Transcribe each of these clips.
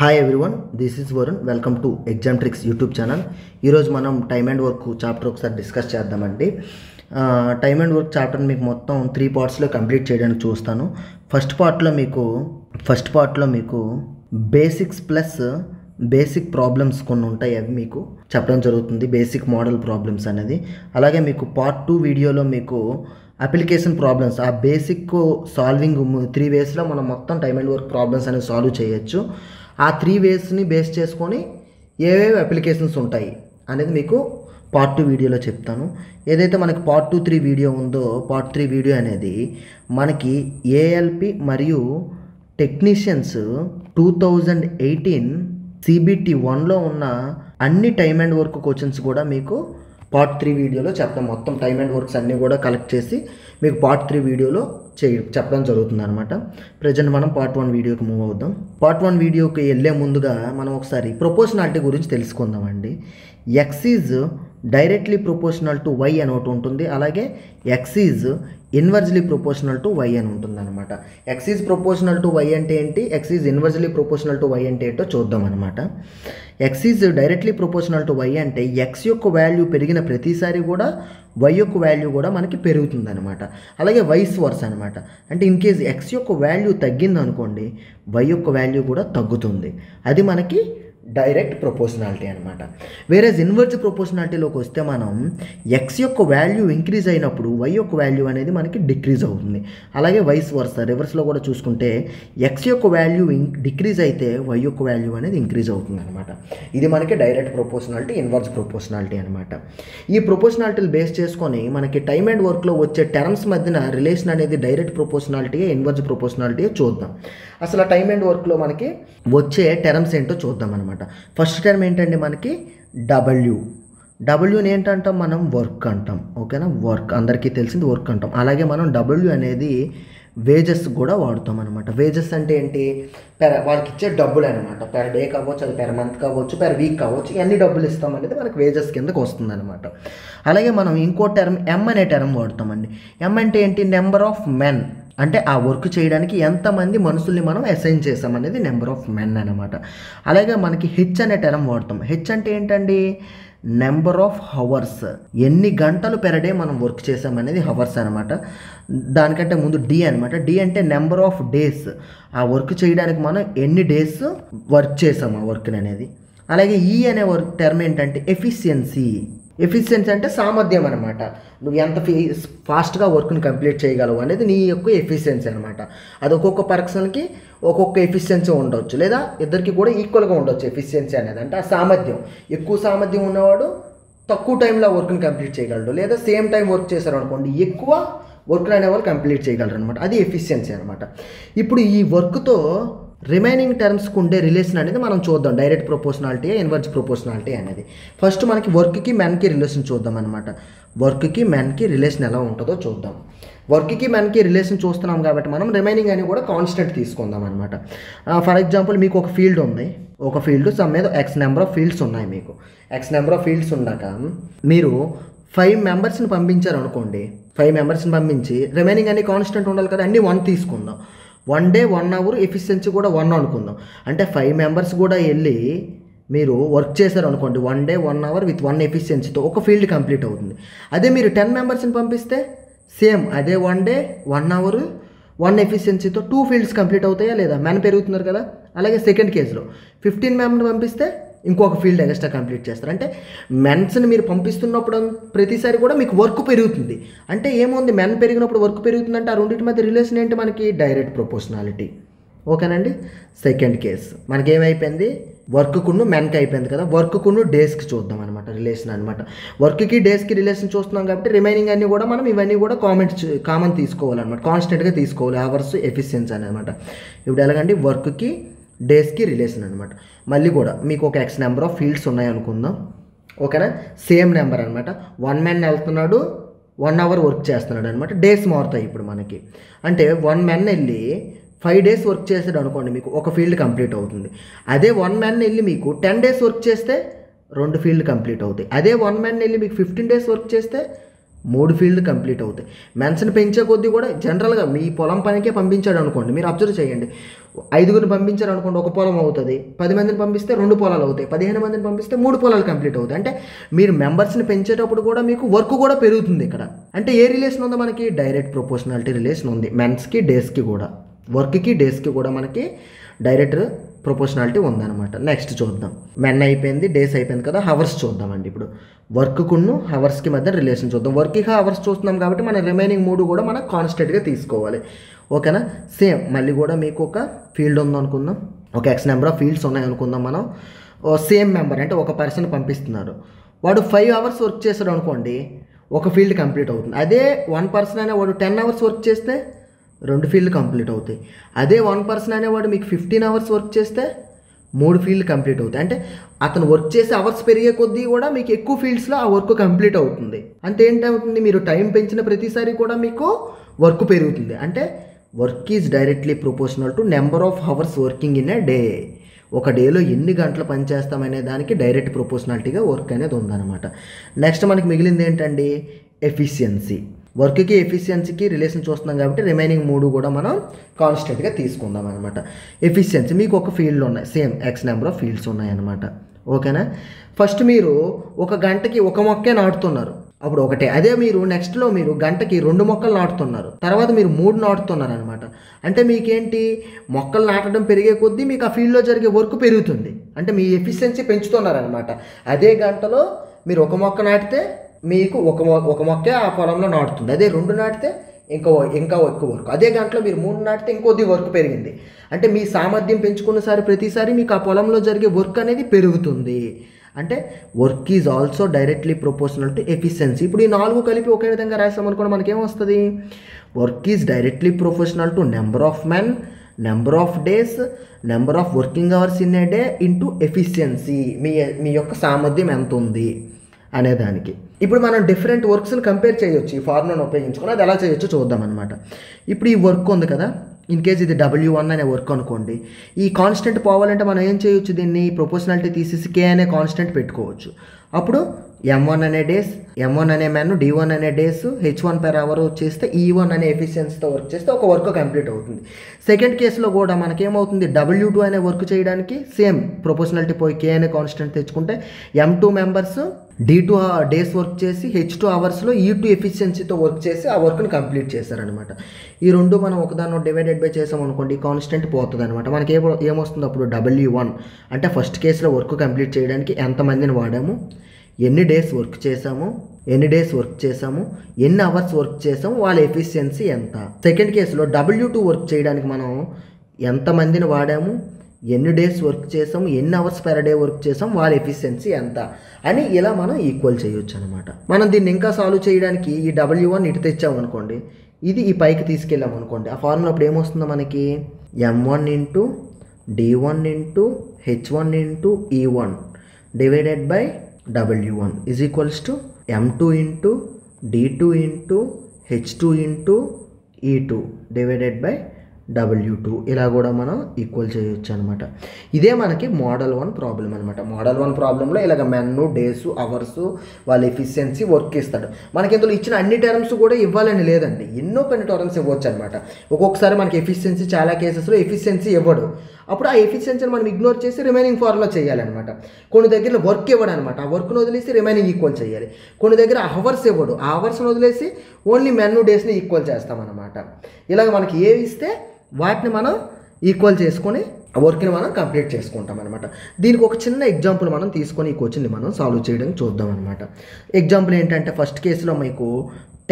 Hi everyone, this is Varun. Welcome to exam tricks YouTube channel. ఈరోజు మనం time and work chapter ఒకసారి discuss చేద్దామండి. Time and work చాప్టర్ని మీకు మొత్తం 3 పార్ట్స్లో కంప్లీట్ చేయడానికి చూస్తాను. ఫస్ట్ పార్ట్లో మీకు బేసిక్స్ ప్లస్ బేసిక్ ప్రాబ్లమ్స్ కొన్ని ఉంటాయి, అవి మీకు చెప్పడం జరుగుతుంది. బేసిక్ మోడల్ ప్రాబ్లమ్స్ అనేది. అలాగే మీకు పార్ట్ 2 వీడియోలో మీకు అప్లికేషన్ ప్రాబ్లమ్స్, ఆ బేసిక్ సాల్వింగ్ 3 వేస్లో మనం మొత్తం టైమ్ అండ్ వర్క్ ప్రాబ్లమ్స్ అనేవి సాల్వ్ చేయొచ్చు. ఆ 3 వేస్ని బేస్ చేసుకొని ఏవేవి అప్లికేషన్స్ ఉంటాయి అనేది మీకు పార్ట్ 2 వీడియోలో చెప్తాను. ఏదైతే మనకి పార్ట్ 2, 3 వీడియో ఉందో, పార్ట్ 3 వీడియో అనేది మనకి ఏఎల్పి మరియు టెక్నీషియన్స్ 2018 CBT 1లో ఉన్న అన్ని టైమ్ అండ్ వర్క్ క్వశ్చన్స్ కూడా మీకు పార్ట్ 3 వీడియోలో చెప్తాం. మొత్తం టైమ్ అండ్ వర్క్స్ అన్నీ కూడా కలెక్ట్ చేసి మీకు పార్ట్ 3 వీడియోలో చెప్పడం జరుగుతుంది అనమాట. ప్రజెంట్ మనం పార్ట్ 1 వీడియోకి మూవ్ అవుదాం. పార్ట్ 1 వీడియోకి వెళ్ళే ముందుగా మనం ఒకసారి ప్రొపోర్షనాలిటీ గురించి తెలుసుకుందామండి. X is directly proportional to Y అని ఒకటి ఉంటుంది. అలాగే X is inversely proportional to Y అని ఉంటుంది అనమాట. X is proportional to Y అంటే ఏంటి, X is inversely proportional to Y అంటే ఏంటో చూద్దాం అనమాట. X is directly proportional to Y అంటే ఎక్స్ యొక్క వాల్యూ పెరిగిన ప్రతిసారి కూడా వై యొక్క వాల్యూ కూడా మనకి పెరుగుతుంది అనమాట. అలాగే వైస్ వర్స్ అనమాట. అంటే ఇన్ కేస్ ఎక్స్ యొక్క వాల్యూ తగ్గింది అనుకోండి, వై యొక్క వాల్యూ కూడా తగ్గుతుంది. అది మనకి డైరెక్ట్ ప్రొపోర్షనాలిటీ అనమాట. వేరేజ్ ఇన్వర్స్ ప్రొపోర్షనాలిటీలోకి వస్తే మనం ఎక్స్ యొక్క వాల్యూ ఇంక్రీజ్ అయినప్పుడు వై యొక్క వాల్యూ అనేది మనకి డిక్రీజ్ అవుతుంది. అలాగే వైస్ వర్స రివర్స్లో కూడా చూసుకుంటే ఎక్స్ యొక్క వాల్యూ డిక్రీజ్ అయితే వై యొక్క వాల్యూ అనేది ఇంక్రీజ్ అవుతుంది అనమాట. ఇది మనకి డైరెక్ట్ ప్రొపోర్షనాలిటీ, ఇన్వర్స్ ప్రొపోర్షనాలిటీ అనమాట. ఈ ప్రొపోర్షనాలిటీలు బేస్ చేసుకొని మనకి టైమ్ అండ్ వర్క్లో వచ్చే టర్మ్స్ మధ్యన రిలేషన్ అనేది డైరెక్ట్ ప్రొపోర్షనాలిటీ, ఇన్వర్స్ ప్రొపోర్షనాలిటీ చూద్దాం. అసలు టైమ్ అండ్ వర్క్లో మనకి వచ్చే టర్మ్స్ ఏంటో చూద్దాం అనమాట. ఫస్ట్ టర్మ్ ఏంటంటే మనకి డబ్ల్యూని ఏంటంటాం మనం, వర్క్ అంటాం. ఓకేనా, వర్క్ అందరికీ తెలిసింది వర్క్ అంటాం. అలాగే మనం డబ్ల్యూ అనేది వేజెస్ కూడా వాడుతాం అనమాట. వేజెస్ అంటే ఏంటి, వాళ్ళకి ఇచ్చే డబ్బులు అనమాట. పెర్ డే కావచ్చు, అది పెర్ మంత్ కావచ్చు, పెర్ వీక్ కావచ్చు, ఇవన్నీ డబ్బులు ఇస్తాం అనేది మనకి వేజెస్ కిందకు వస్తుంది అనమాట. అలాగే మనం ఇంకో టర్మ్ ఎం అనే టర్మ్ వాడతామండి. ఎం అంటే ఏంటి, నెంబర్ ఆఫ్ మెన్. అంటే ఆ వర్క్ చేయడానికి ఎంతమంది మనుషుల్ని మనం అసైన్ చేసామనేది నెంబర్ ఆఫ్ మెన్ అనమాట. అలాగే మనకి హెచ్ అనే టర్మ్ వాడతాం. హెచ్ అంటే ఏంటండి, నెంబర్ ఆఫ్ హవర్స్. ఎన్ని గంటలు పెర్ డే మనం వర్క్ చేసామనేది హవర్స్ అనమాట. దానికంటే ముందు డి అనమాట. డి అంటే నెంబర్ ఆఫ్ డేస్. ఆ వర్క్ చేయడానికి మనం ఎన్ని డేస్ వర్క్ చేసాము ఆ వర్క్ని అనేది. అలాగే ఈ అనే వర్క్ టర్మ్ ఏంటంటే ఎఫిషియన్సీ. ఎఫిషియన్సీ అంటే సామర్థ్యం అనమాట. నువ్వు ఎంత ఫాస్ట్గా వర్క్ని కంప్లీట్ చేయగలవు అనేది నీ యొక్క ఎఫిషియన్సీ అనమాట. అది ఒక్కొక్క పర్సన్కి ఒక్కొక్క ఎఫిషియన్సీ ఉండవచ్చు, లేదా ఇద్దరికి కూడా ఈక్వల్గా ఉండొచ్చు ఎఫిషియన్సీ అనేది. అంటే ఆ సామర్థ్యం, ఎక్కువ సామర్థ్యం ఉన్నవాడు తక్కువ టైంలో వర్క్ని కంప్లీట్ చేయగలడు, లేదా సేమ్ టైం వర్క్ చేశారు అనుకోండి ఎక్కువ వర్క్ అనేవాళ్ళు కంప్లీట్ చేయగలరు అనమాట. అది ఎఫిషియన్సీ అనమాట. ఇప్పుడు ఈ వర్క్తో రిమైనింగ్ టర్మ్స్కి ఉండే రిలేషన్ అనేది మనం చూద్దాం. డైరెక్ట్ ప్రొపోర్షనాలిటీ, ఇన్వర్స్ ప్రొపోర్షనాలిటీ అనేది. ఫస్ట్ మనకి వర్క్కి మెన్కి రిలేషన్ చూద్దాం అనమాట. వర్క్కి మెన్కి రిలేషన్ ఎలా ఉంటుందో చూద్దాం. వర్క్కి మెన్కి రిలేషన్ చూస్తున్నాం కాబట్టి మనం రిమైనింగ్ అని కూడా కాన్స్టెంట్ తీసుకుందాం అనమాట. ఫర్ ఎగ్జాంపుల్ మీకు ఒక ఫీల్డ్ ఉంది, ఒక ఫీల్డ్ సమ్ మీద ఎక్స్ నెంబర్ ఆఫ్ ఫీల్డ్స్ ఉన్నాయి. మీకు ఎక్స్ నెంబర్ ఆఫ్ ఫీల్డ్స్ ఉన్నాక మీరు 5 మెంబర్స్ని పంపించారు అనుకోండి. 5 మెంబర్స్ని పంపించి రిమైనింగ్ అన్ని కాన్స్టెంట్ ఉండాలి కదా, అన్నీ 1 తీసుకుందాం. 1 డే 1 అవర్ ఎఫిషియన్సీ కూడా 1 అనుకుందాం. అంటే 5 మెంబర్స్ కూడా వెళ్ళి మీరు వర్క్ చేశారు అనుకోండి, 1 డే 1 అవర్ విత్ 1 ఎఫిషియన్సీతో ఒక ఫీల్డ్ కంప్లీట్ అవుతుంది. అదే మీరు 10 మెంబర్స్ని పంపిస్తే సేమ్ అదే 1 డే 1 అవర్ 1 ఎఫిషియన్సీతో 2 ఫీల్డ్స్ కంప్లీట్ అవుతాయా లేదా, మెన్ పెరుగుతున్నారు కదా. అలాగే సెకండ్ కేసులో 15 మెంబర్ని పంపిస్తే ఇంకొక ఫీల్డ్ ఎక్స్ట్రా కంప్లీట్ చేస్తారు. అంటే మెన్స్ని మీరు పంపిస్తున్నప్పుడు ప్రతిసారి కూడా మీకు వర్క్ పెరుగుతుంది. అంటే ఏముంది, మెన్ పెరిగినప్పుడు వర్క్ పెరుగుతుందంటే ఆ రెండింటి మధ్య రిలేషన్ ఏంటి, మనకి డైరెక్ట్ ప్రొపోర్షనాలిటీ. ఓకేనండి. సెకండ్ కేసు మనకి ఏమైపోయింది, వర్క్కును మెన్కి అయిపోయింది కదా. వర్క్కును డేస్కి చూద్దాం అనమాట రిలేషన్ అనమాట. వర్క్కి డేస్కి రిలేషన్ చూస్తున్నాం కాబట్టి రిమైనింగ్ అన్నీ కూడా మనం ఇవన్నీ కూడా కామన్ తీసుకోవాలన్నమాట, కాన్స్టెంట్గా తీసుకోవాలి. అవర్స్ ఎఫిషియన్సీ అనమాట. ఇప్పుడు ఎలాగండి, వర్క్కి డేస్కి రిలేషన్ అనమాట. మళ్ళీ కూడా మీకు ఒక ఎక్స్ నెంబర్ ఆఫ్ ఫీల్డ్స్ ఉన్నాయి అనుకుందాం. ఓకేనా, సేమ్ నెంబర్ అనమాట. 1 మెన్ వెళ్తున్నాడు, 1 అవర్ వర్క్ చేస్తున్నాడు అనమాట. డేస్ మారుతాయి ఇప్పుడు మనకి. అంటే 1 మెన్ వెళ్ళి 5 డేస్ వర్క్ చేసాడు అనుకోండి, మీకు ఒక ఫీల్డ్ కంప్లీట్ అవుతుంది. అదే 1 మెన్ వెళ్ళి మీకు 10 డేస్ వర్క్ చేస్తే 2 ఫీల్డ్ కంప్లీట్ అవుతాయి. అదే 1 మెన్ వెళ్ళి మీకు 15 డేస్ వర్క్ చేస్తే 3 ఫీల్డ్ కంప్లీట్ అవుతాయి. మెన్స్ని పెంచే కొద్దీ కూడా జనరల్గా మీ పొలం పనికే పంపించాడు అనుకోండి, మీరు అబ్జర్వ్ చేయండి, 5గురిని పంపించారు అనుకోండి, 1 పొలం అవుతుంది. 10 మందిని పంపిస్తే 2 పొలాలు అవుతాయి. 15 మందిని పంపిస్తే 3 పొలాలు కంప్లీట్ అవుతాయి. అంటే మీరు మెంబర్స్ని పెంచేటప్పుడు కూడా మీకు వర్క్ కూడా పెరుగుతుంది ఇక్కడ. అంటే ఏ రిలేషన్ ఉందో మనకి డైరెక్ట్ ప్రొపోర్షనాలిటీ రిలేషన్ ఉంది. మెన్స్కి డేస్కి కూడా, వర్క్కి డేస్కి కూడా మనకి డైరెక్ట్ ప్రొపోర్షనాలిటీ ఉందన్నమాట. నెక్స్ట్ చూద్దాం. మెన్ అయిపోయింది, డేస్ అయిపోయింది కదా, హవర్స్ చూద్దామండి. ఇప్పుడు వర్క్కును హవర్స్కి మధ్య రిలేషన్ చూద్దాం. వర్క్కి హవర్స్ చూస్తున్నాం కాబట్టి మన రిమైనింగ్ 3 కూడా మనం కాన్స్టెంట్గా తీసుకోవాలి. ఓకేనా? సేమ్ మళ్ళీ కూడా మీకు ఒక ఫీల్డ్ ఉందనుకుందాం, ఒక ఎక్స్ నెంబర్ ఆఫ్ ఫీల్డ్స్ ఉన్నాయనుకుందాం. మనం సేమ్ మెంబర్ అంటే ఒక పర్సన్ పంపిస్తున్నారు, వాడు 5 అవర్స్ వర్క్ చేస్తాడు అనుకోండి, ఒక ఫీల్డ్ కంప్లీట్ అవుతుంది. అదే 1 పర్సన్ అయినా వాడు 10 అవర్స్ వర్క్ చేస్తే 2 ఫీల్డ్ కంప్లీట్ అవుతాయి. అదే 1 పర్సన్ అనేవాడు మీకు 15 అవర్స్ వర్క్ చేస్తే 3 ఫీల్డ్ కంప్లీట్ అవుతాయి. అంటే అతను వర్క్ చేసే అవర్స్ పెరిగే కొద్దీ కూడా మీకు ఎక్కువ ఫీల్డ్స్లో ఆ వర్క్ కంప్లీట్ అవుతుంది. అంటే ఏంటవుతుంది, మీరు టైం పెంచిన ప్రతిసారి కూడా మీకు వర్క్ పెరుగుతుంది. అంటే work is directly proportional to number of hours working in a day. ఒక డేలో ఎన్ని గంటలు పనిచేస్తామనే దానికి డైరెక్ట్ ప్రొపోర్షనాలిటీగా వర్క్ అనేది ఉందన్నమాట. నెక్స్ట్ మనకి మిగిలింది ఏంటండి, ఎఫిషియన్సీ. వర్క్కి ఎఫిషియన్సీకి రిలేషన్ చూస్తున్నాం కాబట్టి రిమైనింగ్ 3 కూడా మనం కాన్స్టెంట్గా తీసుకుందాం అనమాట. ఎఫిషియన్సీ మీకు ఒక ఫీల్డ్ ఉన్నాయి, same X number of fields ఉన్నాయన్నమాట. ఓకేనా? ఫస్ట్ మీరు ఒక గంటకి ఒక మొక్కే నాటుతున్నారు, అప్పుడు ఒకటే. అదే మీరు నెక్స్ట్లో మీరు గంటకి 2 మొక్కలు నాటుతున్నారు, తర్వాత మీరు 3 నాటుతున్నారు అనమాట. అంటే మీకేంటి, మొక్కలు నాటడం పెరిగే కొద్దీ మీకు ఆ ఫీల్డ్లో జరిగే వర్క్ పెరుగుతుంది. అంటే మీ ఎఫిషియన్సీ పెంచుతున్నారనమాట. అదే గంటలో మీరు ఒక మొక్క నాటితే మీకు ఒక మొక్కే ఆ పొలంలో నాటుతుంది. అదే 2 నాటితే ఇంకా ఎక్కువ వర్క్. అదే గంటలో మీరు 3 నాటితే ఇంకొద్ది వర్క్ పెరిగింది. అంటే మీ సామర్థ్యం పెంచుకున్నసారి ప్రతిసారి మీకు ఆ పొలంలో జరిగే వర్క్ అనేది పెరుగుతుంది. అంటే work is also directly proportional to efficiency. ఇప్పుడు ఈ 4 కలిపి ఒకే విధంగా రాసామనుకోండి, మనకేమొస్తుంది, work is directly proportional to number of men, number of days, number of working hours in a day into efficiency. మీ యొక్క సామర్థ్యం ఎంత ఉంది అనేదానికి. ఇప్పుడు మనం డిఫరెంట్ వర్క్స్ని కంపేర్ చేయొచ్చు ఈ ఫార్ములాను ఉపయోగించుకొని. అది ఎలా చేయొచ్చో చూద్దాం అనమాట. ఇప్పుడు ఈ వర్క్ ఉంది కదా, ఇన్ కేస్ ఇది W1 అనే వర్క్ అనుకోండి. ఈ కాన్స్టెంట్ పోవాలంటే మనం ఏం చేయొచ్చు, దీన్ని ప్రొపోర్షనాలిటీ తీసేసి K అనే కాన్స్టెంట్ పెట్టుకోవచ్చు. అప్పుడు M1 అనే డేస్, M1 అనే మెన్, D1 అనే డేస్, H1 per అవర్ వచ్చేస్తే E1 అనే ఎఫిషియన్సీతో వర్క్ చేస్తే ఒక వర్క్ కంప్లీట్ అవుతుంది. సెకండ్ కేసులో కూడా మనకేమవుతుంది, W2 అనే వర్క్ చేయడానికి సేమ్ ప్రొపోర్షనాలిటీ పోయి K అనే కాన్స్టెంట్ తెచ్చుకుంటే M2 members D2 days work చేసి H2 అవర్స్లో E2 ఎఫిషియన్సీతో వర్క్ చేసి ఆ వర్క్ని కంప్లీట్ చేశారనమాట. ఈ 2 మనం ఒకదాన్ని డివైడెడ్ బై చేసాం అనుకోండి, కాన్స్టెంట్ పోతుంది అనమాట. మనకి ఏమొస్తుంది అప్పుడు, W1 అంటే ఫస్ట్ కేసులో వర్క్ కంప్లీట్ చేయడానికి ఎంతమందిని వాడాము, ఎన్ని డేస్ వర్క్ చేసాము, ఎన్ని అవర్స్ వర్క్ చేసాము, వాళ్ళ ఎఫిషియన్సీ ఎంత. సెకండ్ కేసులో W2 వర్క్ చేయడానికి మనం ఎంతమందిని వాడాము, ఎన్ని డేస్ వర్క్ చేసాము, ఎన్ని అవర్స్ పెర్ డే వర్క్ చేసాము, వాళ్ళ ఎఫిషియన్సీ ఎంత అని ఇలా మనం ఈక్వల్ చేయొచ్చు అనమాట. మనం దీన్ని ఇంకా సాల్వ్ చేయడానికి ఈ W1 ఇటు తెచ్చామనుకోండి, ఇది ఈ పైకి తీసుకెళ్ళాం అనుకోండి, ఆ ఫార్ములా అప్పుడు ఏమొస్తుందో మనకి, M1 into D1 into H1 into E1 divided by W1 is equals to M2 into D2 into H2 into E2 divided by W2. ఇలా కూడా మనం ఈక్వల్ చేయొచ్చు అనమాట. ఇదే మనకి మోడల్ 1 ప్రాబ్లం అనమాట. మోడల్ 1 ప్రాబ్లంలో ఇలాగ మెన్ను, డేసు, అవర్సు, వాళ్ళ ఎఫిషియన్సీ, వర్క్ ఇస్తాడు. మనకి ఇందులో ఇచ్చిన అన్ని టర్మ్స్ కూడా ఇవ్వాలని లేదండి, ఎన్నో కొన్ని టర్మ్స్ ఇవ్వచ్చు అనమాట. ఒక్కొక్కసారి మనకి ఎఫిషియన్సీ చాలా కేసెస్లో ఎఫిషియన్సీ ఇవ్వడు, అప్పుడు ఆ ఎఫిషియన్సీని మనం ఇగ్నోర్ చేసి రిమైనింగ్ ఫార్ములా చేయాలన్నమాట. కొన్ని దగ్గర వర్క్ ఇవ్వడు అనమాట, ఆ వర్క్ను వదిలేసి రిమైనింగ్ ఈక్వల్ చేయాలి. కొన్ని దగ్గర అవర్స్ ఇవ్వడు, ఆ అవర్స్ని వదిలేసి ఓన్లీ మెన్ను, డేస్ని ఈక్వల్ చేస్తామన్నమాట. ఇలాగ మనకి ఏవి ఇస్తే వాటిని మనం ఈక్వల్ చేసుకొని వర్క్ని మనం కంప్లీట్ చేసుకుంటాం అనమాట. దీనికి ఒక చిన్న ఎగ్జాంపుల్ మనం తీసుకొని ఈ క్వశ్చన్ని మనం సాల్వ్ చేయడానికి చూద్దాం అనమాట. ఎగ్జాంపుల్ ఏంటంటే, ఫస్ట్ కేసులో మీకు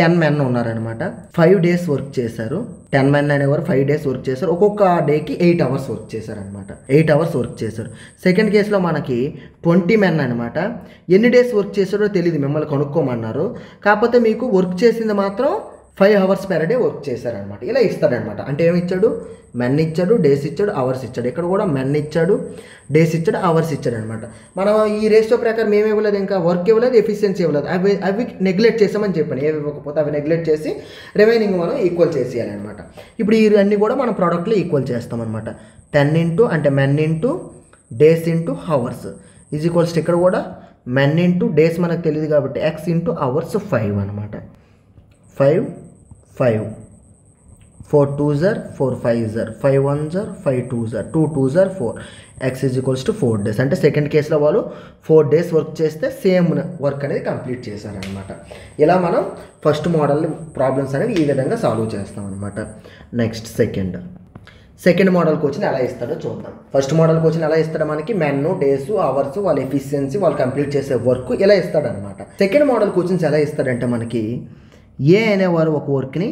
10 మెన్ ఉన్నారనమాట, 5 డేస్ వర్క్ చేశారు. 10 మెన్ అనేవారు 5 డేస్ వర్క్ చేశారు, ఒక్కొక్క డేకి 8 అవర్స్ వర్క్ చేశారనమాట. 8 అవర్స్ వర్క్ చేశారు. సెకండ్ కేసులో మనకి 20 మెన్ అనమాట, ఎన్ని డేస్ వర్క్ చేశారో తెలియదు, మిమ్మల్ని కనుక్కోమన్నారు. కాకపోతే మీకు వర్క్ చేసింది మాత్రం 5 అవర్స్ పెర్ డే వర్క్ చేశారనమాట. ఇలా ఇస్తాడనమాట. అంటే ఏమి ఇచ్చాడు, మెన్ ఇచ్చాడు, డేస్ ఇచ్చాడు, అవర్స్ ఇచ్చాడు. ఇక్కడ కూడా మెన్ ఇచ్చాడు, డేస్ ఇచ్చాడు, అవర్స్ ఇచ్చాడు అనమాట. మనం ఈ రేషియో ప్రకారం ఏమి ఇవ్వలేదు, ఇంకా వర్క్ ఇవ్వలేదు, ఎఫిషియన్సీ ఇవ్వలేదు. అవి నెగ్లెక్ట్ చేసామని చెప్పాను. ఏవి ఇవ్వకపోతే అవి నెగ్లెక్ట్ చేసి రిమైనింగ్ మనం ఈక్వల్ చేసేయాలన్నమాట. ఇప్పుడు ఇవన్నీ కూడా మనం ప్రోడక్ట్లో ఈక్వల్ చేస్తామన్నమాట. 10 ఇంటూ అంటే men into days into hours is equals ఇక్కడ కూడా మెన్ ఇంటూ డేస్ మనకు తెలియదు కాబట్టి ఎక్స్ ఇంటూ అవర్స్ 5 అనమాట. 5 5 4 2s are 4 5s are 5 1s are 5 2s are 2 2s are 4 x is equals to 4 days. అంటే సెకండ్ కేసులో వాళ్ళు 4 days వర్క్ చేస్తే సేమ్ వర్క్ అనేది కంప్లీట్ చేశారనమాట. ఇలా మనం ఫస్ట్ మోడల్ ప్రాబ్లమ్స్ అనేవి ఈ విధంగా సాల్వ్ చేస్తాం అనమాట. నెక్స్ట్ సెకండ్ మోడల్ క్వశ్చన్ ఎలా ఇస్తాడో చూద్దాం. ఫస్ట్ మోడల్ క్వశ్చన్ ఎలా ఇస్తాడో మనకి మెన్, డేస్, అవర్స్, వాళ్ళ ఎఫిషియన్సీ, వాళ్ళు కంప్లీట్ చేసే వర్క్ ఇలా ఇస్తాడనమాట. సెకండ్ మోడల్ క్వశ్చన్స్ ఎలా ఇస్తాడంటే మనకి ఏ అనేవారు ఒక వర్క్ని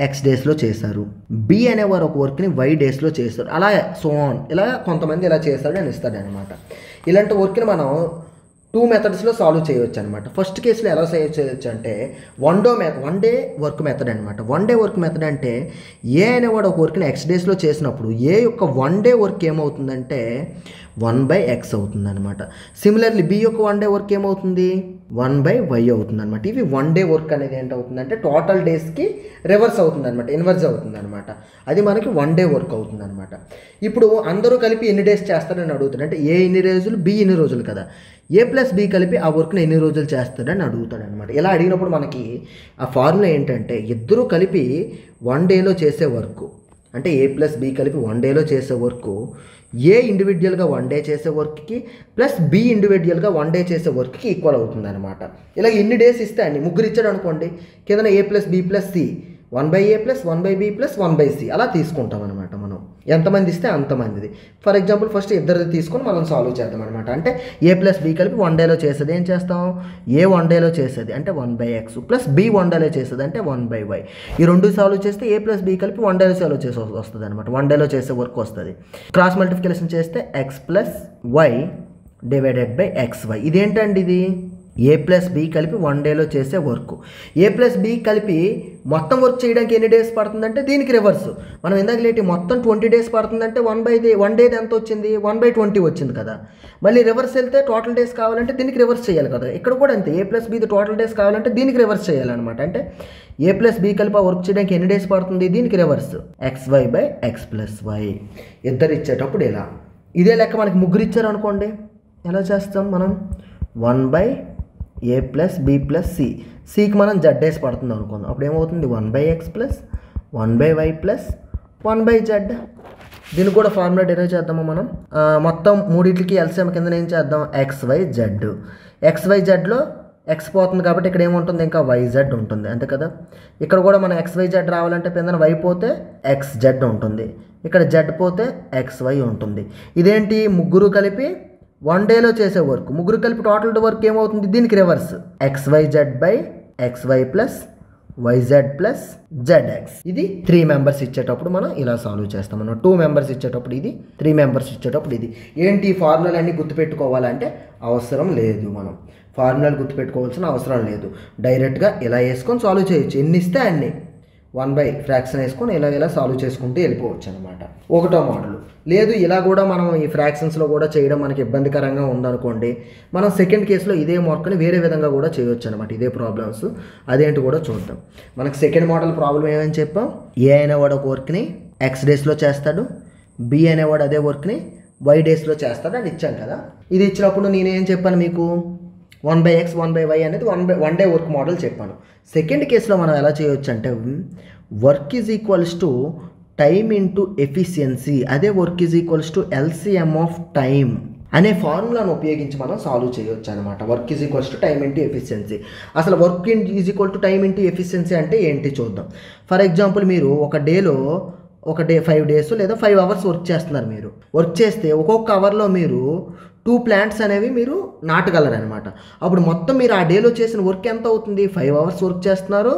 ఎక్స్ డేస్లో చేశారు, బి అనేవారు ఒక వర్క్ని వై డేస్లో చేశారు, అలా సో ఆన్ ఇలా కొంతమంది ఇలా చేస్తాడు అని ఇస్తాడనమాట. ఇలాంటి వర్క్ని మనం 2 మెథడ్స్లో సాల్వ్ చేయవచ్చు అనమాట. ఫస్ట్ కేసులో ఎలా చేయొచ్చు అంటే వన్ డే వర్క్ మెథడ్ అనమాట. వన్ డే వర్క్ మెథడ్ అంటే ఏ అనేవాడు ఒక వర్క్ని ఎక్స్ డేస్లో చేసినప్పుడు ఏ యొక్క 1 day వర్క్ ఏమవుతుందంటే 1/x అవుతుంది అనమాట. సిమిలర్లీ బి యొక్క 1 day వర్క్ ఏమవుతుంది 1/y అవుతుంది అనమాట. ఇవి 1 day వర్క్ అనేది ఏంటవుతుందంటే టోటల్ డేస్కి రివర్స్ అవుతుంది అనమాట, ఇన్వర్స్ అవుతుంది అనమాట. అది మనకి 1 day వర్క్ అవుతుంది అనమాట. ఇప్పుడు అందరూ కలిపి ఎన్ని డేస్ చేస్తారని అడుగుతాడు. అంటే ఏ ఎన్ని రోజులు, బి ఎన్ని రోజులు కదా, ఏ ప్లస్ బి కలిపి ఆ వర్క్ని ఎన్ని రోజులు చేస్తాడని అడుగుతాడు అనమాట. ఇలా అడిగినప్పుడు మనకి ఆ ఫార్ములా ఏంటంటే ఇద్దరూ కలిపి 1 dayలో చేసే వర్క్ అంటే ఏ ప్లస్ బి కలిపి 1 dayలో చేసే వర్క్ ఏ ఇండివిజువల్గా 1 day చేసే వర్క్కి ప్లస్ బి ఇండివిజువల్గా 1 day చేసే వర్క్కి ఈక్వల్ అవుతుంది అనమాట. ఇలా ఎన్ని డేస్ ఇస్తే అన్ని ముగ్గురు ఇచ్చాడు అనుకోండి, కింద A plus B plus C 1/a plus 1/b plus 1/c అలా తీసుకుంటాం అనమాట. మనం ఎంతమంది ఇస్తే అంతమందిది. ఫర్ ఎగ్జాంపుల్ ఫస్ట్ ఇద్దరిది తీసుకొని మనం సాల్వ్ చేద్దాం అనమాట. అంటే ఏ ప్లస్ బి కలిపి 1 dayలో చేసేది ఏం చేస్తాం, ఏ 1 dayలో చేసేది అంటే 1/x ప్లస్ బి 1 dayలో చేసేది అంటే 1/y. ఈ రెండు సాల్వ్ చేస్తే ఏ ప్లస్ బి కలిపి 1 dayలో సాల్వ్ చేసి వస్తుంది అనమాట. 1 dayలో చేసే వర్క్ వస్తుంది. క్రాస్ మల్టిప్లికేషన్ చేస్తే X plus Y divided by xy. ఇదేంటండి ఇది ఏ ప్లస్ బి కలిపి 1 dayలో చేసే వర్క్. ఏ ప్లస్ బి కలిపి మొత్తం వర్క్ చేయడానికి ఎన్ని డేస్ పడుతుందంటే దీనికి రివర్స్. మనం ఇందాక లేటి మొత్తం 20 days పడుతుందంటే 1 day ఎంత వచ్చింది 1/20 వచ్చింది కదా. మళ్ళీ రివర్స్ వెళ్తే టోటల్ డేస్ కావాలంటే దీనికి రివర్స్ చేయాలి కదా. ఇక్కడ కూడా అంతే, ఏ ప్లస్ బిది టోటల్ డేస్ కావాలంటే దీనికి రివర్స్ చేయాలన్నమాట. అంటే ఏ ప్లస్ బి కలిపి ఆ వర్క్ చేయడానికి ఎన్ని డేస్ పడుతుంది, దీనికి రివర్స్ xy/x+y. ఇద్దరు ఇచ్చేటప్పుడు ఇలా ఇదే లెక్క మనకి ముగ్గురు ఇచ్చారు అనుకోండి, ఎలా చేస్తాం మనం 1/a plus B plus C, సికి మనం z డేస్ పడుతుంది అనుకుందాం. అప్పుడు ఏమవుతుంది 1/x plus 1/y plus 1/z. దీనికి కూడా ఫార్ములా డెరైవ్ చేద్దాము మనం. మొత్తం మూడింటికి ఎల్సిఎం కింద ఏం చేద్దాం xyz. xyzలో ఎక్స్ పోతుంది కాబట్టి ఇక్కడ ఏముంటుంది ఇంకా yz ఉంటుంది అంతే కదా. ఇక్కడ కూడా మనం xyz రావాలంటే కింద y పోతే xz ఉంటుంది, ఇక్కడ z పోతే xy ఉంటుంది. ఇదేంటి ముగ్గురు కలిపి 1 dayలో చేసే వర్క్, ముగ్గురు కలిపి టోటల్ వర్క్ ఏమవుతుంది దీనికి reverse xyz/xy plus yz plus zx. ఇది 3 members ఇచ్చేటప్పుడు మనం ఇలా సాల్వ్ చేస్తాం. మనం 2 members ఇచ్చేటప్పుడు ఇది, 3 members ఇచ్చేటప్పుడు ఇది. ఏంటి ఫార్ములాలు అన్నీ గుర్తుపెట్టుకోవాలంటే అవసరం లేదు, మనం ఫార్ములాలు గుర్తుపెట్టుకోవాల్సిన అవసరం లేదు. డైరెక్ట్గా ఇలా వేసుకొని సాల్వ్ చేయొచ్చు. ఎన్ని ఇస్తే అన్ని 1 ఫ్రాక్షన్ వేసుకొని ఇలా సాల్వ్ చేసుకుంటూ వెళ్ళిపోవచ్చు అనమాట. ఒకటో మోడల్. లేదు ఇలా కూడా మనం ఈ ఫ్రాక్షన్స్లో కూడా చేయడం మనకి ఇబ్బందికరంగా ఉందనుకోండి, మనం సెకండ్ కేసులో ఇదే వర్క్ని వేరే విధంగా కూడా చేయొచ్చు అనమాట. ఇదే ప్రాబ్లమ్స్ అదేంటి కూడా చూద్దాం. మనకు సెకండ్ మోడల్ ప్రాబ్లం ఏమని చెప్పాం, ఏ అనేవాడు ఒక వర్క్ని ఎక్స్ డేస్లో చేస్తాడు, బి అనేవాడు అదే వర్క్ని వై డేస్లో చేస్తాడు అని ఇచ్చాం కదా. ఇది ఇచ్చినప్పుడు నేనేం చెప్పాను మీకు 1/x 1/y అనేది 1 day వర్క్ మోడల్ చెప్పాను. సెకండ్ కేసులో మనం ఎలా చేయొచ్చు అంటే work is equals to time into efficiency, అదే work is equals to LCM of time అనే ఫార్ములాను ఉపయోగించి మనం సాల్వ్ చేయొచ్చు అనమాట. Work is equals to time into efficiency. అసలు work is equal to time into efficiency అంటే ఏంటి చూద్దాం. ఫర్ ఎగ్జాంపుల్ మీరు ఒక డేలో 5 days లేదా 5 hours వర్క్ చేస్తున్నారు. మీరు వర్క్ చేస్తే ఒక్కొక్క అవర్లో మీరు 2 plants అనేవి మీరు నాటగలరు అనమాట. అప్పుడు మొత్తం మీరు ఆ డేలో చేసిన వర్క్ ఎంత అవుతుంది, 5 hours వర్క్ చేస్తున్నారు,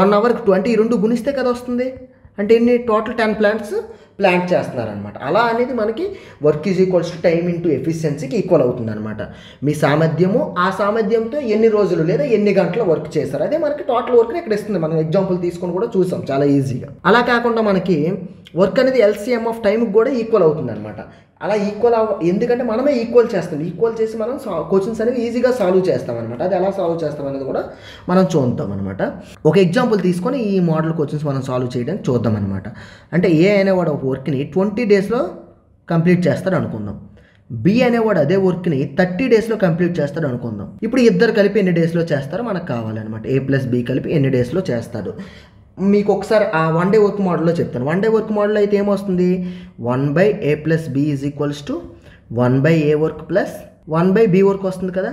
1 hourకి 20, ఈ రెండు గుణిస్తే కదా వస్తుంది. అంటే ఎన్ని టోటల్ 10 plants ప్లాంట్ చేస్తున్నారనమాట. అలా అనేది మనకి work is equals to time into ఎఫిషియన్సీకి ఈక్వల్ అవుతుంది అనమాట. మీ సామర్థ్యము ఆ సామర్థ్యంతో ఎన్ని రోజులు లేదా ఎన్ని గంటలు వర్క్ చేస్తారు అదే మనకి టోటల్ వర్క్ని ఇక్కడ ఇస్తుంది. మనం ఎగ్జాంపుల్ తీసుకొని కూడా చూసాం చాలా ఈజీగా. అలా కాకుండా మనకి వర్క్ అనేది ఎల్సిఎం ఆఫ్ టైంకి కూడా ఈక్వల్ అవుతుంది అనమాట. అలా ఎందుకంటే మనమే ఈక్వల్ చేస్తాం, ఈక్వల్ చేసి మనం క్వశ్చన్స్ అనేవి ఈజీగా సాల్వ్ చేస్తాం అనమాట. అది ఎలా సాల్వ్ చేస్తాం అనేది కూడా మనం చూద్దాం అనమాట. ఒక ఎగ్జాంపుల్ తీసుకొని ఈ మోడల్ క్వశ్చన్స్ మనం సాల్వ్ చేయడానికి చూద్దాం అనమాట. అంటే ఏ అనేవాడు ఒక వర్క్ని 20 daysలో కంప్లీట్ చేస్తాడు అనుకుందాం. బి అనేవాడు అదే వర్క్ని 30 డేస్లో కంప్లీట్ చేస్తాడు అనుకుందాం. ఇప్పుడు ఇద్దరు కలిపి ఎన్ని డేస్లో చేస్తారో మనకు కావాలన్నమాట. ఏ ప్లస్ బి కలిపి ఎన్ని డేస్లో చేస్తాడు. మీకు ఒకసారి ఆ 1 డే వర్క్ మోడల్లో చెప్తాను. 1 డే వర్క్ మోడల్ అయితే ఏమొస్తుంది, 1/a + b = 1/a work plus 1/b work వస్తుంది కదా.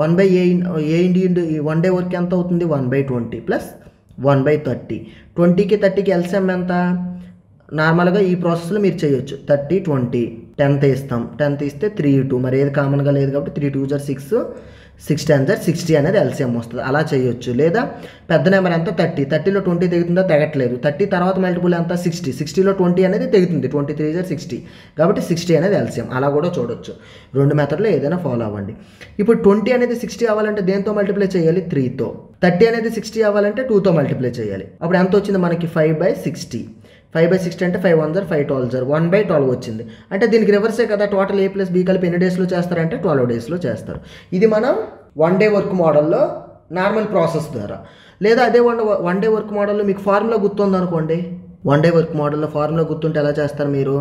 1/a 1 డే వర్క్ ఎంత అవుతుంది, 1/20 ప్లస్ 1/30. 20కి 30కి ఎల్సిఎం ఎంత, నార్మల్గా ఈ ప్రాసెస్లో మీరు చేయొచ్చు. 30 20 10 తీస్తాం, 10 తీస్తే 3 2, మరి ఏది కామన్గా లేదు కాబట్టి 3 2 = 6, 6 10 = 60 అనేది ఎల్సిఎం వస్తుంది. అలా చేయొచ్చు. లేదా పెద్ద నెంబర్ ఎంత 30, 30లో 20 తెగుతుందో తెగట్లేదు. 30 తర్వాత మల్టిపుల్ ఎంత 60, 60లో 20 అనేది తెగుతుంది. 23 = 60 కాబట్టి 60 అనేది ఎల్సిఎం. అలా కూడా చూడొచ్చు. 2 మెథడ్లో ఏదైనా ఫాలో అవ్వండి. ఇప్పుడు 20 అనేది 60 అవ్వాలంటే దేంతో మల్టిప్లై చేయాలి, 3తో. 30 అనేది 60 అవ్వాలంటే 2తో మల్టిప్లై చేయాలి. అప్పుడు ఎంత వచ్చింది మనకి, 5/60. 5/60 అంటే 5 1 5 12 1/12 వచ్చింది. అంటే దీనికి రివర్సే కదా. టోటల్ a + b కలిపి ఎన్ని డేస్లో చేస్తారంటే 12 డేస్లో చేస్తారు. ఇది మనం 1 డే వర్క్ మోడల్లో నార్మల్ ప్రాసెస్ ద్వారా. లేదా అదే 1 డే వర్క్ మోడల్లో మీకు ఫార్ములా గుర్తుంది అనుకోండి. 1 డే వర్క్ మోడల్లో ఫార్ములా గుర్తుంటే ఎలా చేస్తారు మీరు,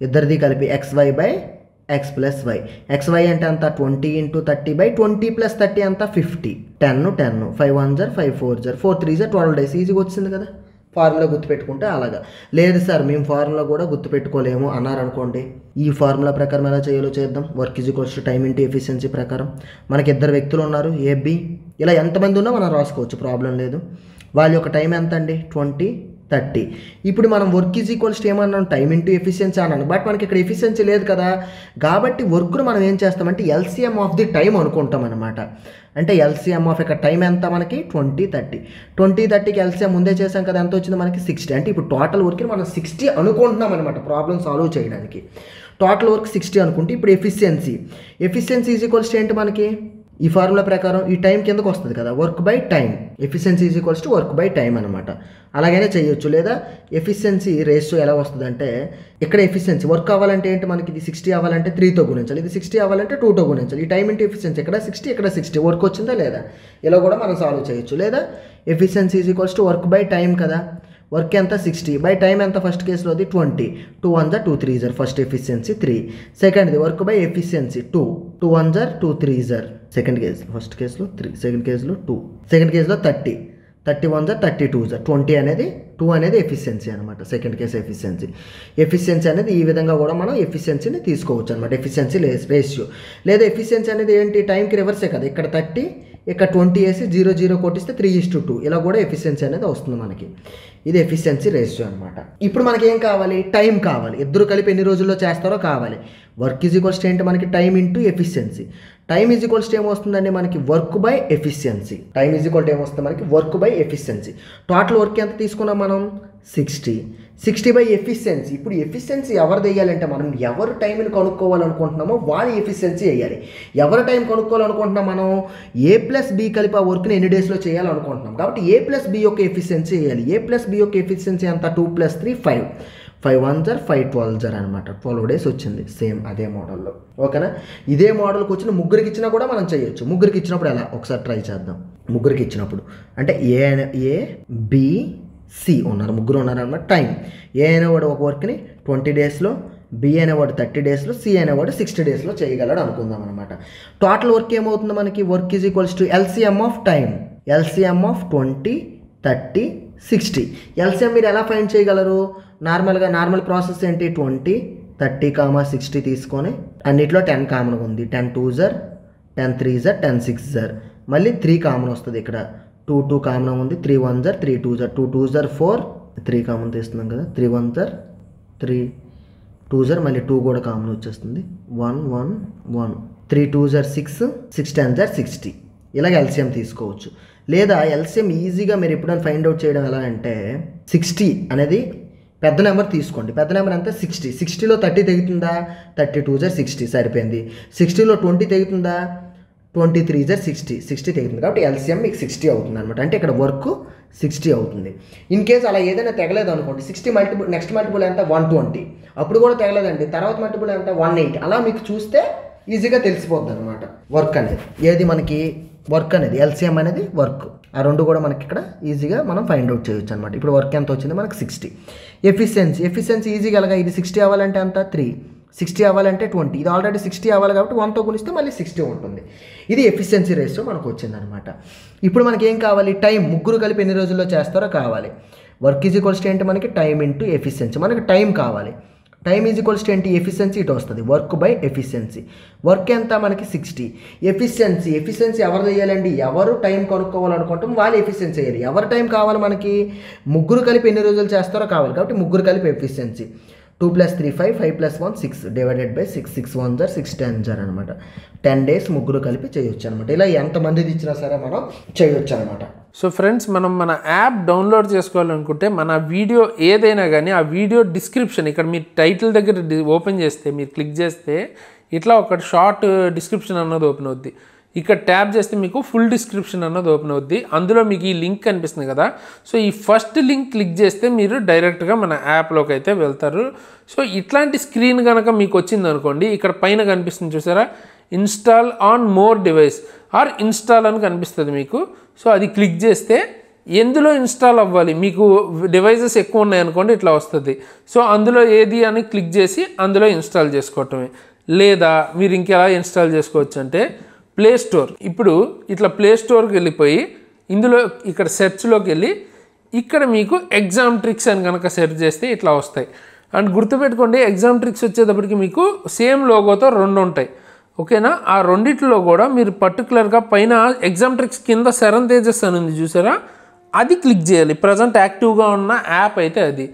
ఇద్దరిది కలిపి xy/x + y. xy అంటే అంత 20 × 30/20 + 30 అంత 50. 10 10 5 1 5 4 4 3 12 డేస్. ఈజీగా వచ్చింది కదా ఫార్ములా గుర్తుపెట్టుకుంటే. అలాగా లేదు సార్ మేము ఫార్ములా కూడా గుర్తుపెట్టుకోలేము అన్నారనుకోండి, ఈ ఫార్ములా ప్రకారం ఎలా చేయాలో చేద్దాం. వర్క్ = టైమ్ × ఎఫిషియన్సీ ప్రకారం మనకి 2 వ్యక్తులు ఉన్నారు, ఏ బి. ఇలా ఎంతమంది ఉన్నా మనం రాసుకోవచ్చు, ప్రాబ్లం లేదు. వాళ్ళ యొక్క టైం ఎంత అండి, 20 30. ఇప్పుడు మనం వర్క్ = ఏమన్నాం, టైమ్ × ఎఫిషియన్సీ అన్నాను. బట్ మనకి ఇక్కడ ఎఫిషియన్సీ లేదు కదా, కాబట్టి వర్క్ను మనం ఏం చేస్తామంటే ఎల్సిఎం ఆఫ్ ది టైం అనుకుంటాం అనమాట. అంటే ఎల్సిఎం ఆఫ్ ఇక్కడ టైం ఎంత మనకి 20 30. 20 30కి ఎల్సిఎం ముందే చేసాం కదా, ఎంత వచ్చింది మనకి 60. అంటే ఇప్పుడు టోటల్ వర్క్ని మనం 60 అనుకుంటున్నాం అనమాట ప్రాబ్లం సాల్వ్ చేయడానికి. టోటల్ వర్క్ 60 అనుకుంటే ఇప్పుడు ఎఫిషియన్సీ = ఏంటి మనకి, ఈ ఫార్ములా ప్రకారం ఈ టైం కిందకు వస్తుంది కదా, వర్క్/టైం. ఎఫిషియన్సీ = వర్క్/టైం అనమాట. అలాగైనా చేయొచ్చు. లేదా ఎఫిషియన్సీ రేషియో ఎలా వస్తుంది అంటే, ఇక్కడ ఎఫిషియన్సీ వర్క్ అవ్వాలంటే ఏంటి మనకి, ఇది 60 అవ్వాలంటే 3తో గుణించాలి, ఇది 60 అవ్వాలంటే 2తో గుణించాలి. ఈ టైం × ఎఫిషియన్సీ ఇక్కడ 60 ఇక్కడ 60 వర్క్ వచ్చిందా లేదా, ఇలా కూడా మనం సాల్వ్ చేయొచ్చు. లేదా ఎఫిషియన్సీ = వర్క్/టైం కదా, వర్క్ ఎంత 60/టైం ఎంత, ఫస్ట్ కేసులో అది 20. 2 1 2 3 ఫస్ట్ ఎఫిషియన్సీ 3. సెకండ్ది వర్క్/ఎఫిషియన్సీ 2 2 1 2 3 సెకండ్ కేసు, ఫస్ట్ కేసులో 3, సెకండ్ కేసులో 2, సెకండ్ కేసులో 30 31 32 20 అనేది 2 అనేది ఎఫిషియన్సీ అనమాట. సెకండ్ కేసు ఎఫిషియన్సీ అనేది ఈ విధంగా కూడా మనం ఎఫిషియన్సీని తీసుకోవచ్చు అనమాట. Efficiency ratio. లేదా ఎఫిషియన్సీ అనేది ఏంటి, టైంకి రివర్సే కదా, ఇక్కడ 30 ఇక్కడ 20 వేసి 0 0 కొట్టిస్తే 3:2 ఇలా కూడా ఎఫిషియన్సీ అనేది వస్తుంది మనకి. ఇది ఎఫిషియన్సీ రేషియో అనమాట. ఇప్పుడు మనకి ఏం కావాలి, టైం కావాలి. ఇద్దరు కలిపి ఎన్ని రోజుల్లో చేస్తారో కావాలి. వర్క్ = ఏంటి మనకి, టైం × ఎఫిషియన్సీ. టైం = ఏమొస్తుందండి మనకి, వర్క్/ఎఫిషియన్సీ. టైం = ఏమొస్తుంది మనకి, వర్క్/ఎఫిషియన్సీ. టోటల్ వర్క్ ఎంత తీసుకున్నాం మనం, 60/ఎఫిషియన్సీ. ఇప్పుడు ఎఫిషియన్సీ ఎవరిది వేయాలంటే, మనం ఎవరు టైంని కనుక్కోవాలనుకుంటున్నామో వాళ్ళ ఎఫిషియన్సీ వేయాలి. ఎవరి టైం కనుక్కోవాలనుకుంటున్నాం మనం, a + b కలిపి ఆ వర్క్ని ఎన్ని డేస్లో చేయాలనుకుంటున్నాం కాబట్టి a + b యొక్క ఎఫిషియన్సీ వేయాలి. a + b యొక్క ఎఫిషియన్సీ ఎంత, 2 + 3 5. 5 1 5 12 అనమాట. 12 డేస్ వచ్చింది. సేమ్ అదే మోడల్లో. ఓకేనా, ఇదే మోడల్కి వచ్చిన ముగ్గురికి ఇచ్చినా కూడా మనం చేయొచ్చు. ముగ్గురికి ఇచ్చినప్పుడు ఎలా ఒకసారి ట్రై చేద్దాం. ముగ్గురికి ఇచ్చినప్పుడు అంటే ఏ బి సి ఉన్నారు, ముగ్గురు ఉన్నారనమాట. టైం ఏ అనేవాడు ఒక వర్క్ని 20 డేస్లో, బి అనేవాడు 30 డేస్లో, సి అనేవాడు 60 డేస్లో చేయగలడు అనుకుందాం అనమాట. టోటల్ వర్క్ ఏమవుతుంది మనకి, work = LCM of time. LCM of 20 30 60. LCM మీరు ఎలా ఫైండ్ చేయగలరు, నార్మల్ ప్రాసెస్ ఏంటి, 20 30, 60 తీసుకొని అన్నిట్లో 10 కామన్ ఉంది. 10 2 10 3 10 6 మళ్ళీ 3 కామన్ వస్తుంది. ఇక్కడ 2 2 కామన్ ఉంది. 3 1 3 2 2 2 4 3 కామన్ తీస్తున్నాం కదా. 3 1 3 2 మళ్ళీ 2 కూడా కామన్ వచ్చేస్తుంది. 1 1 1 3 2 6 6 10 60. ఇలాగ ఎల్సిఎం తీసుకోవచ్చు. లేదా ఎల్సిఎం ఈజీగా మీరు ఎప్పుడైనా ఫైండ్ అవుట్ చేయడం ఎలా అంటే, 60 అనేది పెద్ద నెంబర్ తీసుకోండి. పెద్ద నెంబర్ అంతా 60. 60లో 30 తెగుతుందా, 32 60 సరిపోయింది. 60లో 20 తెగుతుందా, 23 60 60 తెగుతుంది. కాబట్టి ఎల్సిఎం మీకు 60 అవుతుంది అనమాట. అంటే ఇక్కడ వర్క్ 60 అవుతుంది. ఇన్ కేస్ అలా ఏదైనా తెగలేదు అనుకోండి, 60 మల్టిపుల్ నెక్స్ట్ మల్టిపుల్ ఎంత 120, అప్పుడు కూడా తెగలేదండి, తర్వాత మల్టిపుల్ ఎంత 180. అలా మీకు చూస్తే ఈజీగా తెలిసిపోద్ది అనమాట వర్క్ అనేది. ఏది మనకి వర్క్ అనేది, ఎల్సిఎం అనేది వర్క్, ఆ రెండు కూడా మనకి ఇక్కడ ఈజీగా మనం ఫైండ్ అవుట్ చేయొచ్చు అనమాట. ఇప్పుడు వర్క్ ఎంత వచ్చింది మనకి 60. ఎఫిషియన్సీ ఈజీగా అలాగా, ఇది 60 అవ్వాలంటే అంత 3, 60 అవ్వాలంటే 20, ఇది ఆల్రెడీ 60 అవ్వాలి కాబట్టి 1తో గుణిస్తే మళ్ళీ 60 ఉంటుంది. ఇది ఎఫిషియన్సీ రేషియో మనకు వచ్చిందనమాట. ఇప్పుడు మనకి ఏం కావాలి, టైం, ముగ్గురు కలిపి ఎన్ని రోజుల్లో చేస్తారో కావాలి. వర్క్ ఈజ్ ఈక్వల్స్ టు ఏంటి మనకి, టైం ఇంటూ ఎఫిషియన్సీ. మనకి టైం కావాలి, టైం ఈజ్ ఈక్వల్స్ టు ఏంటి, ఎఫిషియన్సీ ఇటు వస్తుంది, వర్క్ బై ఎఫిషియన్సీ. వర్క్ ఎంత మనకి 60, ఎఫిషియన్సీ ఎవరు చేయాలండి, ఎవరు టైం కనుక్కోవాలనుకుంటాం వాళ్ళు ఎఫిషియన్సీ చేయాలి. ఎవరు టైం కావాలి మనకి, ముగ్గురు కలిపి ఎన్ని రోజులు చేస్తారో కావాలి కాబట్టి ముగ్గురు కలిపి ఎఫిషియన్సీ. 2 + 3 5, 5 + 1 6 డివైడెడ్ బై 6, 6 1 = 6 10 అనమాట. 10 days ముగ్గురు కలిపి చేయొచ్చు అనమాట. ఇలా ఎంతమందిది ఇచ్చినా సరే మనం చేయొచ్చు అనమాట. సో ఫ్రెండ్స్, మనం మన యాప్ డౌన్లోడ్ చేసుకోవాలనుకుంటే మన వీడియో ఏదైనా కానీ ఆ వీడియో డిస్క్రిప్షన్ ఇక్కడ మీరు టైటిల్ దగ్గర ఓపెన్ చేస్తే, మీరు క్లిక్ చేస్తే ఇట్లా ఒక షార్ట్ డిస్క్రిప్షన్ అన్నది ఓపెన్ అవుద్ది. ఇక్కడ ట్యాప్ చేస్తే మీకు ఫుల్ డిస్క్రిప్షన్ అన్నది ఓపెన్ అవుద్ది. అందులో మీకు ఈ లింక్ కనిపిస్తుంది కదా, సో ఈ ఫస్ట్ లింక్ క్లిక్ చేస్తే మీరు డైరెక్ట్గా మన యాప్లోకి అయితే వెళ్తారు. సో ఇట్లాంటి స్క్రీన్ కనుక మీకు వచ్చింది అనుకోండి, ఇక్కడ పైన కనిపిస్తుంది చూసారా, install on more device are install అని కనిపిస్తుంది మీకు. సో అది క్లిక్ చేస్తే ఎందులో ఇన్స్టాల్ అవ్వాలి, మీకు డివైజెస్ ఎక్కువ ఉన్నాయనుకోండి ఇట్లా వస్తుంది. సో అందులో ఏది అని క్లిక్ చేసి అందులో ఇన్స్టాల్ చేసుకోవటమే. లేదా మీరు ఇంకెలా ఇన్స్టాల్ చేసుకోవచ్చు అంటే ప్లే స్టోర్. ఇప్పుడు ఇట్లా ప్లే స్టోర్కి వెళ్ళిపోయి ఇందులో ఇక్కడ సెర్చ్లోకి వెళ్ళి ఇక్కడ మీకు ఎగ్జామ్ ట్రిక్స్ అని కనుక సెర్చ్ చేస్తే ఇట్లా వస్తాయి. అండ్ గుర్తుపెట్టుకోండి, ఎగ్జామ్ ట్రిక్స్ వచ్చేటప్పటికి మీకు సేమ్ లోగోతో 2 ఉంటాయి, ఓకేనా. ఆ రెండిట్లో కూడా మీరు పర్టికులర్గా పైన ఎగ్జామ్ ట్రిక్స్ కింద శరణ్ తేజస్ అని ఉంది చూసారా, అది క్లిక్ చేయాలి. ప్రజెంట్ యాక్టివ్గా ఉన్న యాప్ అయితే అది.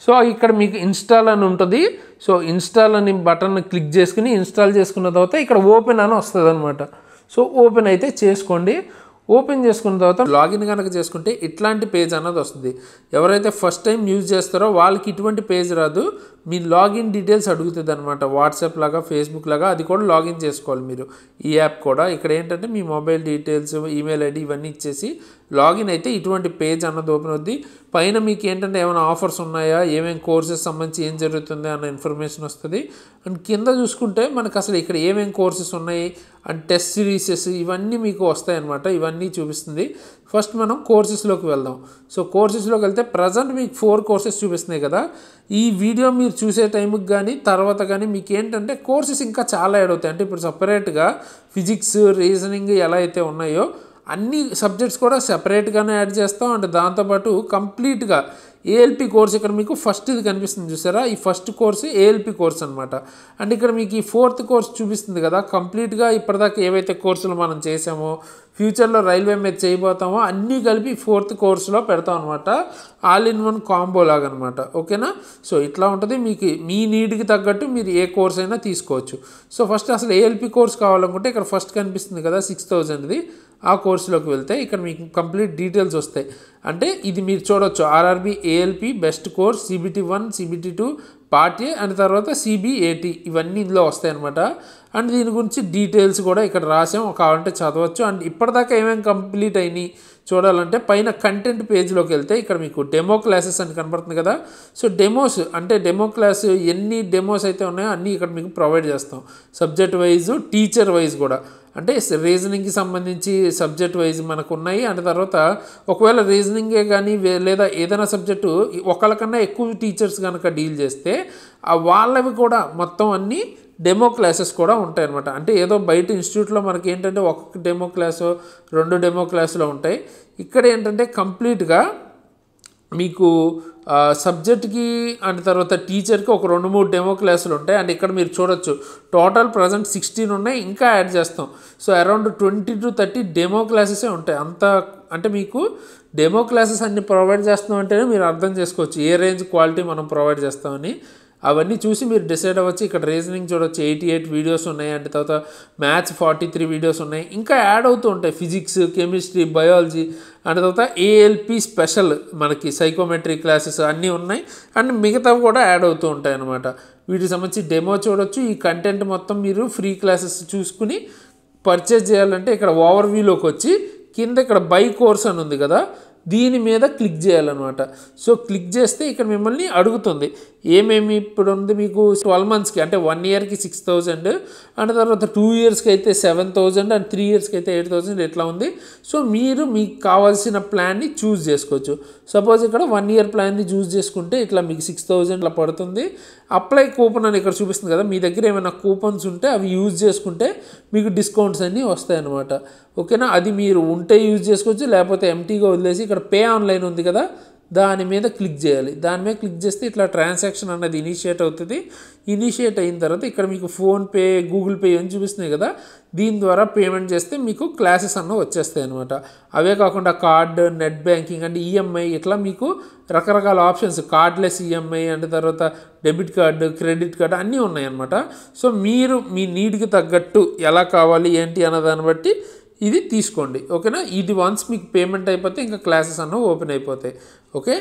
సో ఇక్కడ మీకు ఇన్స్టాల్ అని ఉంటుంది. సో ఇన్స్టాల్ అని బటన్ క్లిక్ చేసుకుని ఇన్స్టాల్ చేసుకున్న తర్వాత ఇక్కడ ఓపెన్ అని వస్తుంది అనమాట. సో ఓపెన్ అయితే చేసుకోండి. ఓపెన్ చేసుకున్న తర్వాత లాగిన్ కనుక చేసుకుంటే ఇట్లాంటి పేజ్ అన్నది వస్తుంది. ఎవరైతే ఫస్ట్ టైం యూజ్ చేస్తారో వాళ్ళకి ఇటువంటి పేజ్ రాదు, మీ లాగిన్ డీటెయిల్స్ అడుగుతుంది అనమాట. వాట్సాప్ లాగా, ఫేస్బుక్ లాగా అది కూడా లాగిన్ చేసుకోవాలి మీరు. ఈ యాప్ కూడా ఇక్కడ ఏంటంటే మీ మొబైల్ డీటెయిల్స్, ఈమెయిల్ ఐడి ఇవన్నీ ఇచ్చేసి లాగిన్ అయితే ఇటువంటి పేజ్ అన్నది ఓపెన్ అవుద్ది. పైన మీకు ఏంటంటే ఏమైనా ఆఫర్స్ ఉన్నాయా, ఏమేమి కోర్సెస్ సంబంధించి ఏం జరుగుతుంది అన్న ఇన్ఫర్మేషన్ వస్తుంది. అండ్ కింద చూసుకుంటే మనకు అసలు ఇక్కడ ఏమేమి కోర్సెస్ ఉన్నాయి అండ్ టెస్ట్ సిరీసెస్ ఇవన్నీ మీకు వస్తాయి అన్నమాట. ఇవన్నీ చూపిస్తుంది. ఫస్ట్ మనం కోర్సెస్లోకి వెళ్దాం. సో కోర్సెస్లోకి వెళ్తే ప్రజెంట్ మీకు 4 కోర్సెస్ చూపిస్తున్నాయి కదా. ఈ వీడియో మీరు చూసే టైంకి కానీ తర్వాత కానీ మీకు ఏంటంటే కోర్సెస్ ఇంకా చాలా యాడ్ అవుతాయి. అంటే ఇప్పుడు సపరేట్గా ఫిజిక్స్, రీజనింగ్ ఎలా అయితే ఉన్నాయో అన్ని సబ్జెక్ట్స్ కూడా సెపరేట్గానే యాడ్ చేస్తాం. అండ్ దాంతోపాటు కంప్లీట్గా ఏఎల్పి కోర్స్ ఇక్కడ మీకు ఫస్ట్ ఇది కనిపిస్తుంది చూసారా, ఈ ఫస్ట్ కోర్సు ఏఎల్పి కోర్స్ అనమాట. అండ్ ఇక్కడ మీకు ఈ 4th కోర్స్ చూపిస్తుంది కదా, కంప్లీట్గా ఇప్పటిదాకా ఏవైతే కోర్సులు మనం చేసామో, ఫ్యూచర్లో రైల్వే మీద చేయబోతామో అన్నీ కలిపి 4th కోర్సులో పెడతాం అనమాట. ఆల్ ఇన్ వన్ కాంబో లాగా అనమాట, ఓకేనా. సో ఇట్లా ఉంటుంది. మీకు మీ నీడ్కి తగ్గట్టు మీరు ఏ కోర్స్ అయినా తీసుకోవచ్చు. సో ఫస్ట్ అసలు ఏఎల్పి కోర్స్ కావాలనుకుంటే ఇక్కడ ఫస్ట్ కనిపిస్తుంది కదా 6000ది, ఆ కోర్సులోకి వెళ్తే ఇక్కడ మీకు కంప్లీట్ డీటెయిల్స్ వస్తాయి. అంటే ఇది మీరు చూడొచ్చు, RRB ALP best course, CBT 1, CBT 2 part A and తర్వాత CBAT ఇవన్నీ ఇందులో వస్తాయి అనమాట. అండ్ దీని గురించి డీటెయిల్స్ కూడా ఇక్కడ రాసాం, కావాలంటే చదవచ్చు. అండ్ ఇప్పటిదాకా ఏమేమి కంప్లీట్ అయినాయి చూడాలంటే పైన కంటెంట్ పేజ్లోకి వెళ్తే ఇక్కడ మీకు డెమో క్లాసెస్ అని కనబడుతుంది కదా. సో డెమోస్ అంటే డెమో క్లాస్ ఎన్ని డెమోస్ అయితే ఉన్నాయో అన్నీ ఇక్కడ మీకు ప్రొవైడ్ చేస్తాం. సబ్జెక్ట్ వైజ్, టీచర్ వైజ్ కూడా. అంటే రీజనింగ్కి సంబంధించి సబ్జెక్ట్ వైజ్ మనకు ఉన్నాయి. అండ్ తర్వాత ఒకవేళ రీజనింగే కానీ లేదా ఏదైనా సబ్జెక్టు ఒకళ్ళకన్నా ఎక్కువ టీచర్స్ కనుక డీల్ చేస్తే వాళ్ళవి కూడా మొత్తం అన్నీ డెమో క్లాసెస్ కూడా ఉంటాయి అనమాట. అంటే ఏదో బయట ఇన్స్టిట్యూట్లో మనకి ఏంటంటే ఒక్కొక్క డెమో క్లాసు 2 డెమో క్లాసులు ఉంటాయి. ఇక్కడ ఏంటంటే కంప్లీట్గా మీకు సబ్జెక్ట్కి అండ్ తర్వాత టీచర్కి ఒక 2-3 డెమో క్లాసులు ఉంటాయి. అండ్ ఇక్కడ మీరు చూడొచ్చు టోటల్ ప్రజెంట్ 16 ఉన్నాయి, ఇంకా యాడ్ చేస్తాం. సో అరౌండ్ 20 to 30 డెమో క్లాసెసే ఉంటాయి. అంత అంటే మీకు డెమో క్లాసెస్ అన్ని ప్రొవైడ్ చేస్తాం అంటేనే మీరు అర్థం చేసుకోవచ్చు ఏ రేంజ్ క్వాలిటీ మనం ప్రొవైడ్ చేస్తామని. అవన్నీ చూసి మీరు డిసైడ్ అవ్వచ్చు. ఇక్కడ రీజనింగ్ చూడవచ్చు 88 వీడియోస్ ఉన్నాయి. అండ్ తర్వాత మ్యాథ్స్ 43 వీడియోస్ ఉన్నాయి. ఇంకా యాడ్ అవుతూ ఉంటాయి ఫిజిక్స్, కెమిస్ట్రీ, బయాలజీ అండ్ తర్వాత ఏఎల్పి స్పెషల్ మనకి సైకోమెట్రీ క్లాసెస్ అన్నీ ఉన్నాయి. అండ్ మిగతావి కూడా యాడ్ అవుతూ ఉంటాయి అన్నమాట. వీటికి సంబంధించి డెమో చూడొచ్చు. ఈ కంటెంట్ మొత్తం మీరు ఫ్రీ క్లాసెస్ చూసుకుని పర్చేజ్ చేయాలంటే ఇక్కడ ఓవర్వ్యూలోకి వచ్చి కింద ఇక్కడ బై కోర్స్ అని ఉంది కదా, దీని మీద క్లిక్ చేయాలన్నమాట. సో క్లిక్ చేస్తే ఇక్కడ మిమ్మల్ని అడుగుతుంది ఏమేమి ఇప్పుడు ఉంది మీకు 12 monthsకి అంటే 1 yearకి 6,000 అండ్ తర్వాత 2 yearsకి అయితే 7,000 అండ్ 3 yearsకి అయితే 8,000 ఇట్లా ఉంది. సో మీరు మీకు కావాల్సిన ప్లాన్ని చూస్ చేసుకోవచ్చు. సపోజ్ ఇక్కడ 1 year ప్లాన్ని చూస్ చేసుకుంటే ఇట్లా మీకు 6,000 ఇట్లా పడుతుంది. అప్లై కూపన్ అని ఇక్కడ చూపిస్తుంది కదా, మీ దగ్గర ఏమైనా కూపన్స్ ఉంటే అవి యూజ్ చేసుకుంటే మీకు డిస్కౌంట్స్ అన్నీ వస్తాయన్నమాట. ఓకేనా, అది మీరు ఉంటే యూజ్ చేసుకోవచ్చు, లేకపోతే ఎంటీగా వదిలేసి ఇక్కడ పే ఆన్లైన్ ఉంది కదా దాని మీద క్లిక్ చేయాలి. దాని మీద క్లిక్ చేస్తే ఇట్లా ట్రాన్సాక్షన్ అన్నది ఇనిషియేట్ అవుతుంది. ఇనిషియేట్ అయిన తర్వాత ఇక్కడ మీకు ఫోన్పే, గూగుల్ పే అని చూపిస్తున్నాయి కదా, దీని ద్వారా పేమెంట్ చేస్తే మీకు క్లాసెస్ అన్న వచ్చేస్తాయి అనమాట. అవే కాకుండా card, net banking and EMI ఇట్లా మీకు రకరకాల ఆప్షన్స్, కార్డ్లెస్ ఈఎంఐ అండ్ తర్వాత డెబిట్ కార్డు, క్రెడిట్ కార్డు అన్నీ ఉన్నాయన్నమాట. సో మీరు మీ నీడ్కి తగ్గట్టు ఎలా కావాలి ఏంటి అన్న దాన్ని బట్టి ఇది తీసుకోండి. ఓకేనా, ఇది వన్స్ మీకు పేమెంట్ అయిపోతే ఇంకా క్లాసెస్ అన్న ఓపెన్ అయిపోతాయి. ఓకే.